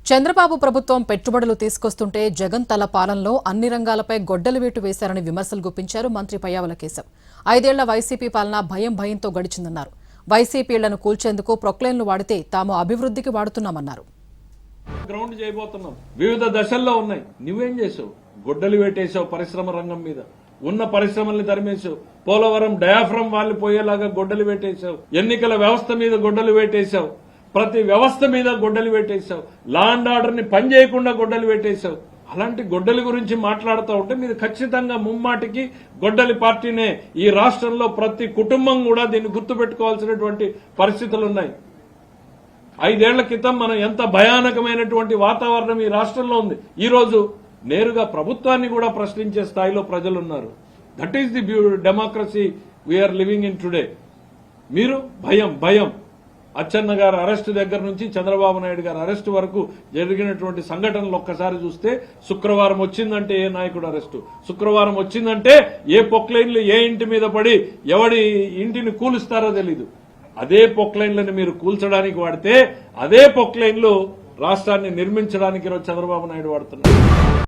చంద్రబాబు ప్రభుత్వం పెట్టుబడులు తీసుకొస్తుంటే జగన్ తల పాలనలో అన్ని రంగాలపై గొడ్డలి వేటు వేశారని విమర్శలు గుప్పించారు మంత్రి పయ్యావుల కేశవ్. 5 ఏళ్ల వైసీపీ పాలన భయంతో గడిచిందన్నారు. వైసీపీలను కూల్చేందుకు ప్రొక్లైన్లు వాడితే తాము అభివృద్ధికి వాడుతున్నామన్నారు. గ్రౌండ్ చేయబోతున్నాం, వివిధ దశల్లో ఉన్నాయి. నువ్వేం చేసావు? గొడ్డలి వేటేసావు పరిశ్రమ రంగం మీద, ఉన్న పరిశ్రమల్ని తరిమేశావు. పోలవరం డయాఫ్రమ్ వాళ్ళు పోయేలాగా గొడ్డలి వేటేశావు. ఎన్నికల వ్యవస్థ మీద గొడ్డలి వేటేశావు. ప్రతి వ్యవస్థ మీద గొడ్డలి వేటేశావు. లా అండ్ ఆర్డర్ ని పనిచేయకుండా గొడ్డలి వేటేశావు. అలాంటి గొడ్డలి గురించి మాట్లాడుతూ ఉంటే మీరు ఖచ్చితంగా ముమ్మాటికి గొడ్డలి పార్టీనే. ఈ రాష్ట్రంలో ప్రతి కుటుంబం కూడా దీన్ని గుర్తుపెట్టుకోవాల్సినటువంటి పరిస్థితులున్నాయి. 5 ఏళ్ల క్రితం మనం ఎంత భయానకమైనటువంటి వాతావరణం ఈ రాష్ట్రంలో ఉంది. ఈ రోజు నేరుగా ప్రభుత్వాన్ని కూడా ప్రశ్నించే స్థాయిలో ప్రజలున్నారు. That is the democracy we are living in today. మీరు భయం అచ్చెన్న గారి అరెస్టు దగ్గర నుంచి చంద్రబాబు నాయుడు గారి అరెస్టు వరకు జరిగినటువంటి సంఘటనలు ఒక్కసారి చూస్తే, శుక్రవారం వచ్చిందంటే ఏ నాయకుడు అరెస్టు, శుక్రవారం వచ్చిందంటే ఏ పొక్లైన్లు ఏ ఇంటి మీద పడి ఎవడి ఇంటిని కూలుస్తారో తెలీదు. అదే పొక్లైన్లను మీరు కూల్చడానికి వాడితే, అదే పొక్లైన్లు రాష్ట్రాన్ని నిర్మించడానికి చంద్రబాబు నాయుడు వాడుతున్నారు.